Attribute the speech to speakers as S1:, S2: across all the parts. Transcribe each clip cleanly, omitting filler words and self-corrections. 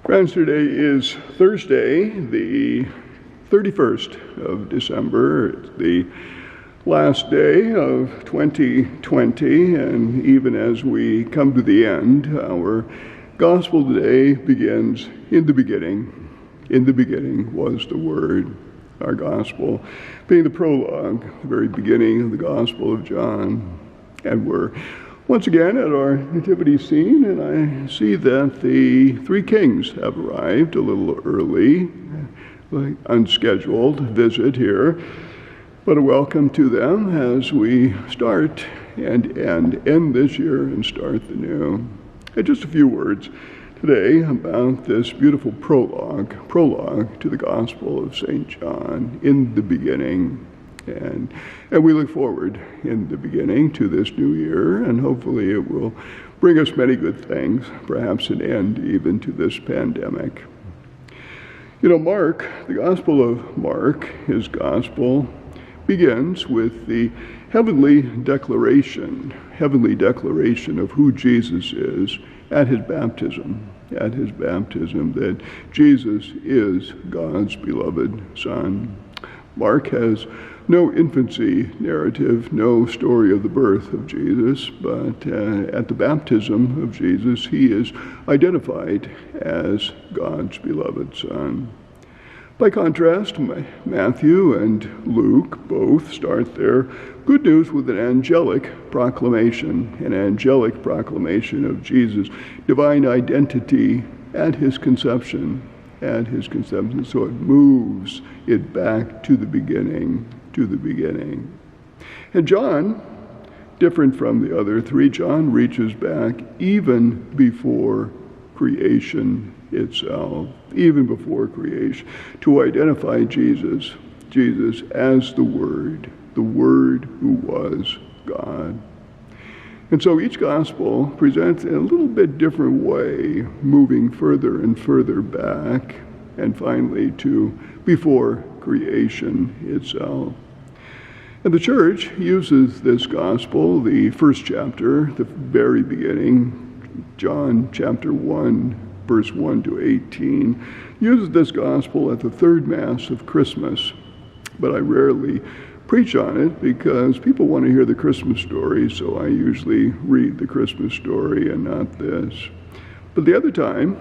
S1: Friends, today is Thursday, the 31st of December. It's the last day of 2020, and even as we come to the end, our gospel today begins in the beginning. In the beginning was the Word. Our gospel being the prologue, the very beginning of the Gospel of John. And we're once again at our nativity scene, and I see that the three kings have arrived a little early, unscheduled visit here, but a welcome to them as we start and end this year and start the new. And just a few words today about this beautiful prologue to the Gospel of St. John, in the beginning. And we look forward in the beginning to this new year, and hopefully it will bring us many good things, perhaps an end even to this pandemic. You know, Mark, the Gospel of Mark, his Gospel, begins with the heavenly declaration of who Jesus is at his baptism, that Jesus is God's beloved Son. Mark has no infancy narrative, no story of the birth of Jesus, but at the baptism of Jesus, he is identified as God's beloved Son. By contrast, Matthew and Luke both start their good news with an angelic proclamation of Jesus' divine identity at his conception. So it moves it back to the beginning. And John, different from the other three, John reaches back even before creation itself, to identify Jesus as the Word who was God. And so each gospel presents in a little bit different way, moving further and further back, and finally to before creation itself. And the church uses this gospel, the first chapter, the very beginning, John chapter 1, verse 1 to 18, uses this gospel at the third Mass of Christmas. But I rarely preach on it because people want to hear the Christmas story, so I usually read the Christmas story and not this. But the other time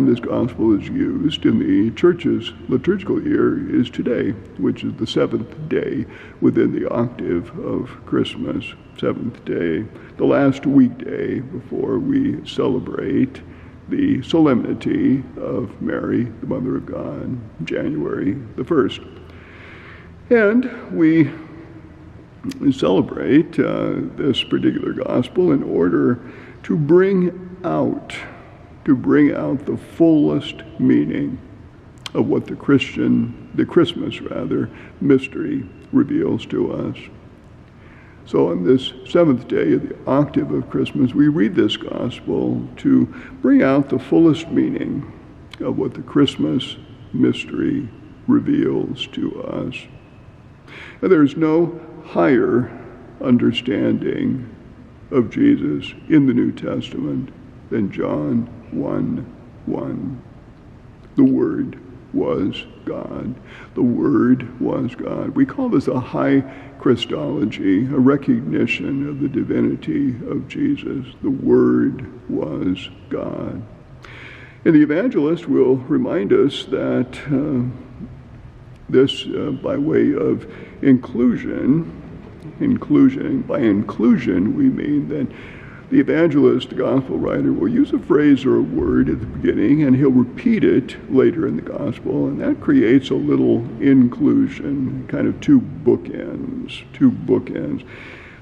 S1: this gospel is used in the church's liturgical year is today, which is the seventh day within the octave of Christmas. Seventh day, the last weekday before we celebrate the solemnity of Mary, the Mother of God, January the 1st. And we celebrate this particular gospel in order to bring out the fullest meaning of what the Christmas mystery reveals to us. So on this seventh day of the octave of Christmas, we read this gospel to bring out the fullest meaning of what the Christmas mystery reveals to us. And there's no higher understanding of Jesus in the New Testament than John 1:1. The Word was God. The Word was God. We call this a high Christology, a recognition of the divinity of Jesus. The Word was God. And the evangelist will remind us that this, by way of inclusion, by inclusion we mean that the evangelist, the gospel writer, will use a phrase or a word at the beginning, and he'll repeat it later in the gospel, and that creates a little inclusion, kind of two bookends.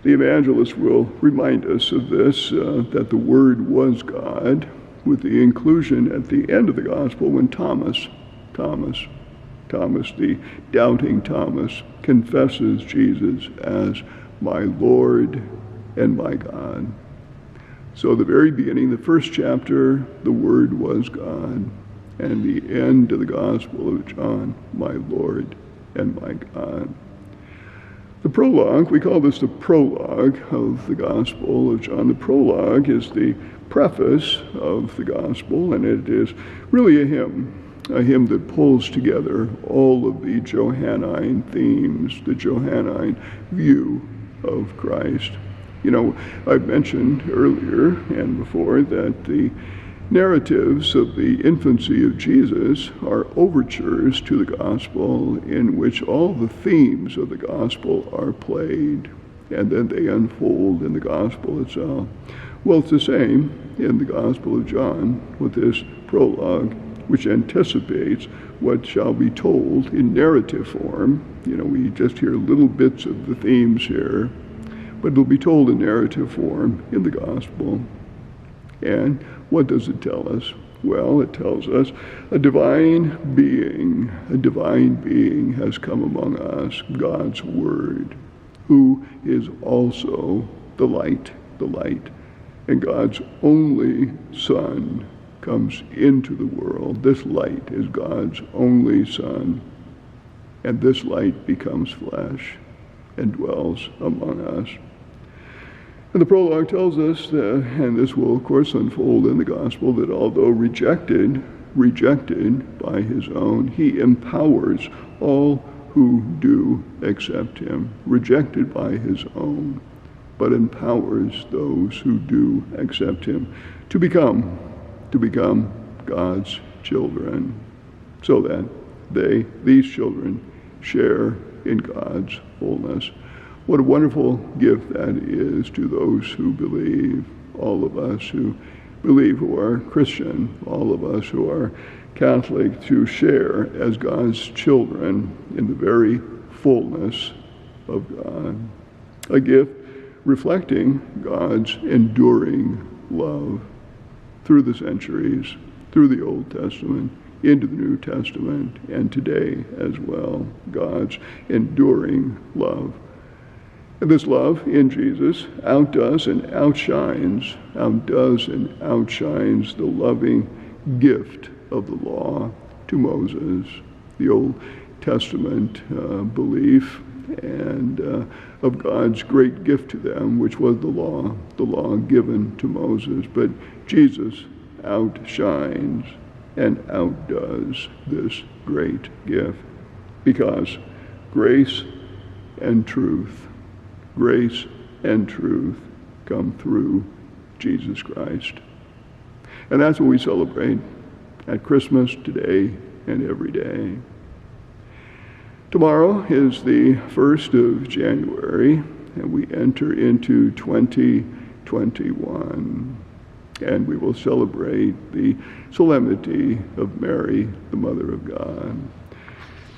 S1: The evangelist will remind us of this, that the Word was God, with the inclusion at the end of the gospel when Thomas, the doubting Thomas, confesses Jesus as my Lord and my God. So the very beginning, the first chapter, the Word was God, and the end of the Gospel of John, my Lord and my God. The prologue, we call this the prologue of the Gospel of John. The prologue is the preface of the Gospel, and it is really a hymn that pulls together all of the Johannine themes, the Johannine view of Christ. You know, I've mentioned earlier and before that the narratives of the infancy of Jesus are overtures to the gospel in which all the themes of the gospel are played, and then they unfold in the gospel itself. Well, it's the same in the Gospel of John with this prologue, which anticipates what shall be told in narrative form. You know, we just hear little bits of the themes here, but it'll be told in narrative form in the gospel. And what does it tell us? Well, it tells us a divine being has come among us, God's Word, who is also the light. And God's only Son comes into the world. This light is God's only Son, and this light becomes flesh and dwells among us. And the prologue tells us, and this will of course unfold in the gospel, that although rejected by his own, he empowers all who do accept him. Rejected by his own, but empowers those who do accept him to become God's children, so that these children, share in God's fullness. What a wonderful gift that is to those who believe, all of us who believe, who are Christian, all of us who are Catholic, to share as God's children in the very fullness of God. A gift reflecting God's enduring love through the centuries, through the Old Testament, into the New Testament, and today as well, God's enduring love. And this love in Jesus outdoes and outshines the loving gift of the law to Moses, the Old Testament belief and of God's great gift to them, which was the law given to Moses. But Jesus outshines and outdoes this great gift, because grace and truth come through Jesus Christ. And that's what we celebrate at Christmas, today and every day. Tomorrow is the 1st of January, and we enter into 2021. And we will celebrate the solemnity of Mary, the Mother of God.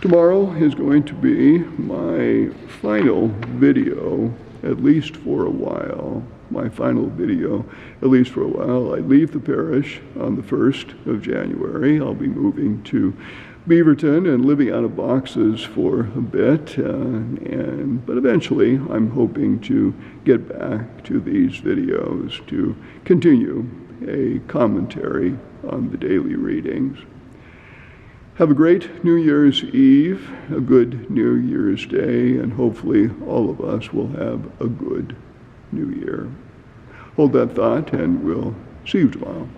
S1: Tomorrow is going to be my final video, at least for a while. I leave the parish on the 1st of January. I'll be moving to Beaverton and living out of boxes for a bit, but eventually I'm hoping to get back to these videos to continue a commentary on the daily readings. Have a great New Year's Eve, a good New Year's Day, and hopefully all of us will have a good New Year. Hold that thought, and we'll see you tomorrow.